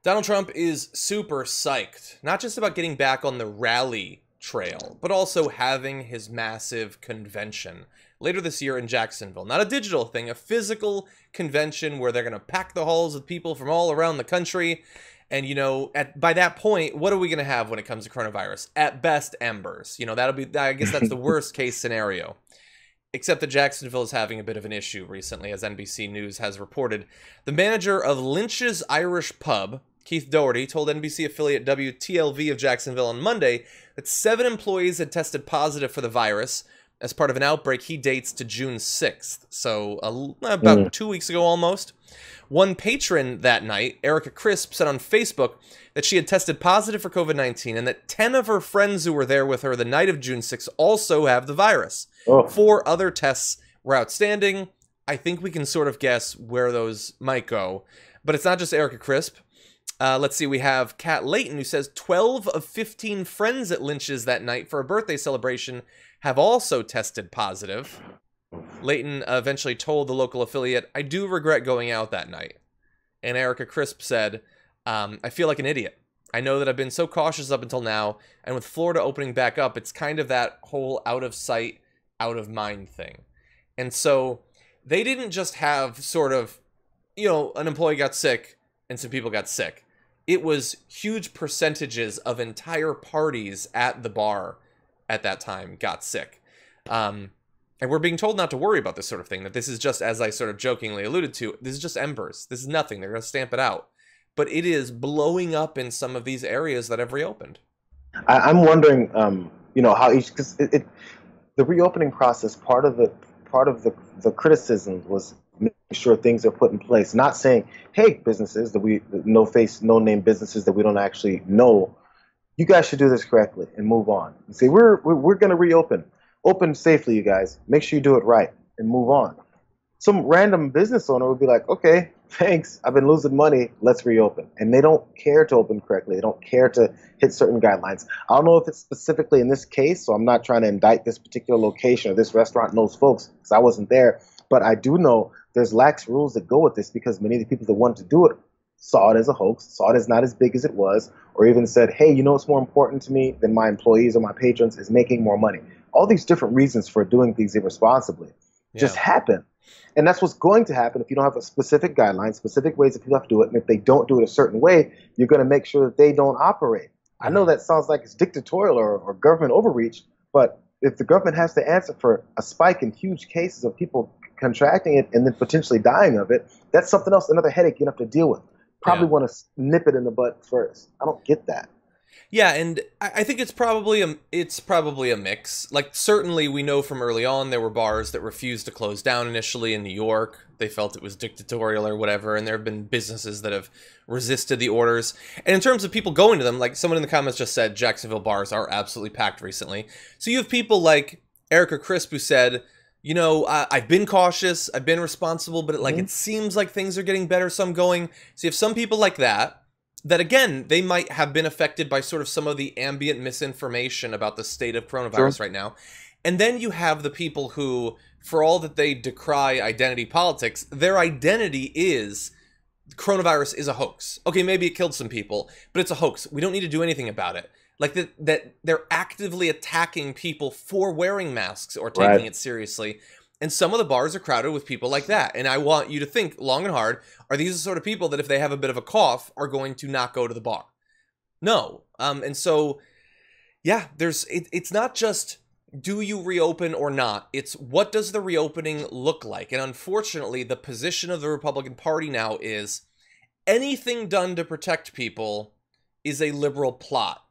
Donald Trump is super psyched, not just about getting back on the rally trail, but also having his massive convention later this year in Jacksonville. Not a digital thing, a physical convention where they're going to pack the halls with people from all around the country. And, you know, by that point, what are we going to have when it comes to coronavirus? At best, embers. You know, that'll be, I guess that's the worst case scenario. Except that Jacksonville is having a bit of an issue recently, as NBC News has reported. The manager of Lynch's Irish Pub, Keith Doherty, told NBC affiliate WTLV of Jacksonville on Monday that 7 employees had tested positive for the virus as part of an outbreak he dates to June 6th, so about 2 weeks ago almost. One patron that night, Erica Crisp, said on Facebook that she had tested positive for COVID-19 and that 10 of her friends who were there with her the night of June 6th also have the virus. Oh. 4 other tests were outstanding. I think we can sort of guess where those might go. But it's not just Erica Crisp. Let's see, we have Kat Layton, who says 12 of 15 friends at Lynch's that night for a birthday celebration have also tested positive. Layton eventually told the local affiliate, "I do regret going out that night." And Erica Crisp said, "I feel like an idiot. I know that I've been so cautious up until now, and with Florida opening back up, it's kind of that whole out of sight, out of mind thing." And so they didn't just have sort of, you know, an employee got sick and some people got sick. It was huge percentages of entire parties at the bar at that time got sick. And we're being told not to worry about this sort of thing, that this is just, as I sort of jokingly alluded to, this is just embers. This is nothing. They're going to stamp it out. But it is blowing up in some of these areas that have reopened. I'm wondering, you know, how each, because the reopening process, part of the criticism was making sure things are put in place. Not saying, hey, businesses no name businesses that we don't actually know, you guys should do this correctly and move on. And say we're going to reopen. Open safely, you guys. Make sure you do it right and move on. Some random business owner would be like, okay, thanks. I've been losing money. Let's reopen. And they don't care to open correctly. They don't care to hit certain guidelines. I don't know if it's specifically in this case, so I'm not trying to indict this particular location or this restaurant and those folks because I wasn't there. But I do know there's lax rules that go with this because many of the people that wanted to do it saw it as a hoax, saw it as not as big as it was, or even said, hey, you know what's more important to me than my employees or my patrons is making more money. All these different reasons for doing things irresponsibly just happen. And that's what's going to happen if you don't have a specific guideline, specific ways that people have to do it. And if they don't do it a certain way, you're going to make sure that they don't operate. I know that sounds like it's dictatorial or government overreach, but if the government has to answer for a spike in huge cases of people contracting it and then potentially dying of it, that's something else, another headache you have to deal with. Probably want to nip it in the bud first. I don't get that. Yeah, and I think it's probably a mix. Like, certainly we know from early on there were bars that refused to close down initially in New York. They felt it was dictatorial or whatever, and there have been businesses that have resisted the orders. And in terms of people going to them, like someone in the comments just said, Jacksonville bars are absolutely packed recently. So you have people like Erica Crisp who said, you know, I've been cautious, I've been responsible, but it seems like things are getting better, so I'm going. So you have some people like that again, they might have been affected by sort of some of the ambient misinformation about the state of coronavirus right now. And then you have the people who, for all that they decry identity politics, their identity is coronavirus is a hoax. Okay, maybe it killed some people, but it's a hoax. We don't need to do anything about it. Like that they're actively attacking people for wearing masks or taking it seriously. And some of the bars are crowded with people like that. And I want you to think long and hard, are these the sort of people that if they have a bit of a cough are going to not go to the bar? No. And so, yeah, it's not just do you reopen or not? It's what does the reopening look like? And unfortunately, the position of the Republican Party now is anything done to protect people is a liberal plot.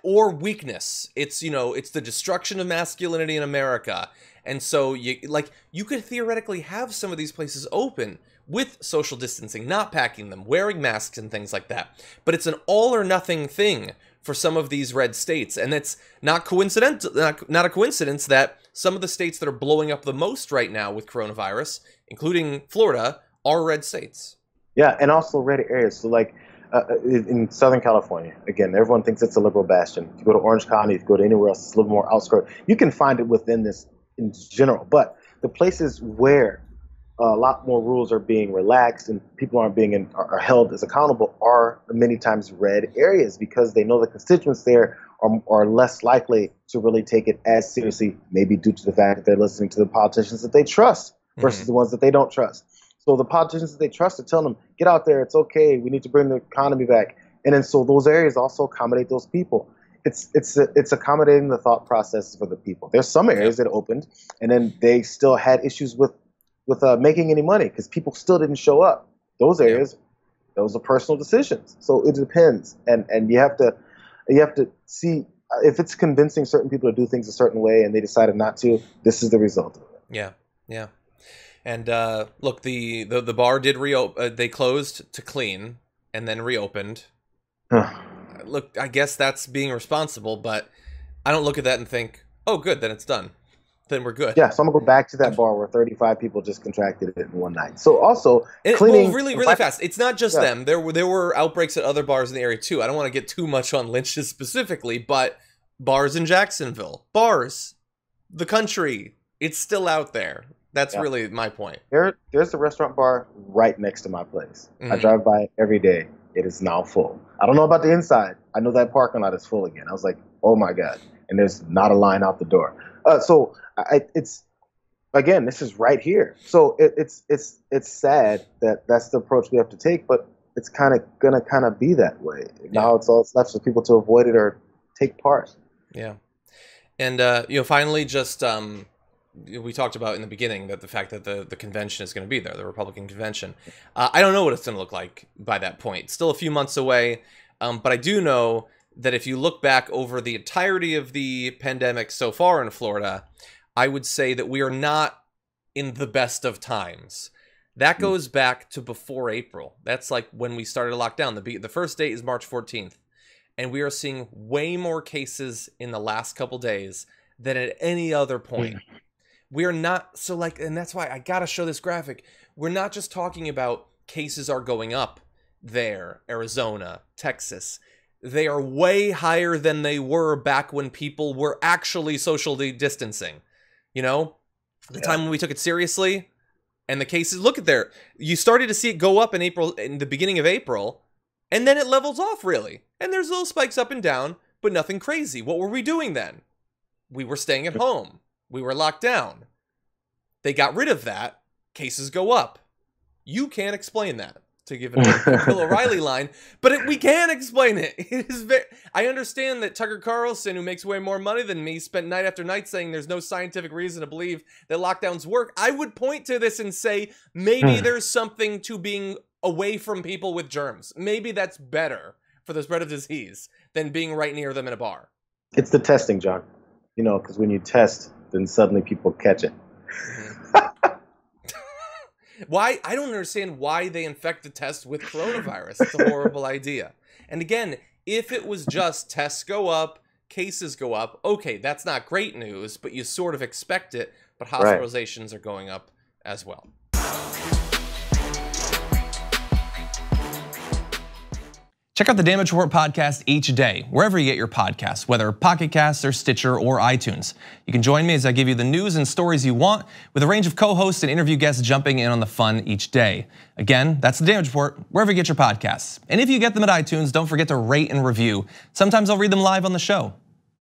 Or weakness. It's, you know, it's the destruction of masculinity in America. And so you could theoretically have some of these places open with social distancing, not packing them, wearing masks and things like that. But it's an all or nothing thing for some of these red states. And it's not coincidental, not a coincidence that some of the states that are blowing up the most right now with coronavirus, including Florida, are red states. Yeah, and also red areas. So like in Southern California, again, everyone thinks it's a liberal bastion. If you go to Orange County, if you go to anywhere else, it's a little more outskirt. You can find it within this in general. But the places where a lot more rules are being relaxed and people aren't being are held as accountable are many times red areas because they know the constituents there are less likely to really take it as seriously, maybe due to the fact that they're listening to the politicians that they trust versus the ones that they don't trust. So the politicians that they trust are telling them, get out there, it's okay, we need to bring the economy back. And then so those areas also accommodate those people. It's accommodating the thought processes for the people. There's some areas that opened and then they still had issues with making any money because people still didn't show up. Those areas, those are personal decisions. So it depends, and you have to see if it's convincing certain people to do things a certain way, and they decided not to. This is the result of it. Yeah, yeah. And look, the bar did reopen. They closed to clean and then reopened. Look, I guess that's being responsible, but I don't look at that and think, oh, good, then it's done. Then we're good. Yeah, so I'm gonna go back to that bar where 35 people just contracted it in one night. So also cleaning. Well, really fast. It's not just them. There were outbreaks at other bars in the area too. I don't want to get too much on lynches specifically, but bars in Jacksonville, bars, the country, it's still out there. That's really my point. There's a restaurant bar right next to my place. I drive by it every day. It is now full. I don't know about the inside. I know that parking lot is full again. I was like, oh my God. And there's not a line out the door. So it's again, this is right here. So it's sad that that's the approach we have to take, but it's gonna be that way. Now it's all left for people to avoid it or take part. Yeah, and finally, just we talked about in the beginning that the fact that the convention is going to be there, the Republican convention. I don't know what it's going to look like by that point. Still a few months away, but I do know that if you look back over the entirety of the pandemic so far in Florida, I would say that we are not in the best of times. That goes back to before April. That's like when we started lockdown. The first date is March 14th. And we are seeing way more cases in the last couple days than at any other point. We are not, and that's why I gotta show this graphic. We're not just talking about cases are going up there, Arizona, Texas. They are way higher than they were back when people were actually socially distancing. You know, the time when we took it seriously, and the cases, look at there. You started to see it go up in April, in the beginning of April, and then it levels off really. And there's little spikes up and down, but nothing crazy. What were we doing then? We were staying at home. We were locked down. They got rid of that. Cases go up. You can't explain that, to give it a Bill O'Reilly line, but we can explain it. It is I understand that Tucker Carlson, who makes way more money than me, spent night after night saying there's no scientific reason to believe that lockdowns work. I would point to this and say maybe there's something to being away from people with germs. Maybe that's better for the spread of disease than being right near them in a bar. It's the testing, John. You know, because when you test, then suddenly people catch it. Why? I don't understand why they infect the test with coronavirus. It's a horrible idea. And again, if it was just tests go up, cases go up, okay, that's not great news, but you sort of expect it, but hospitalizations are going up as well. Check out the Damage Report podcast each day, wherever you get your podcasts, whether Pocket Casts or Stitcher or iTunes. You can join me as I give you the news and stories you want, with a range of co-hosts and interview guests jumping in on the fun each day. Again, that's the Damage Report, wherever you get your podcasts. And if you get them at iTunes, don't forget to rate and review. Sometimes I'll read them live on the show.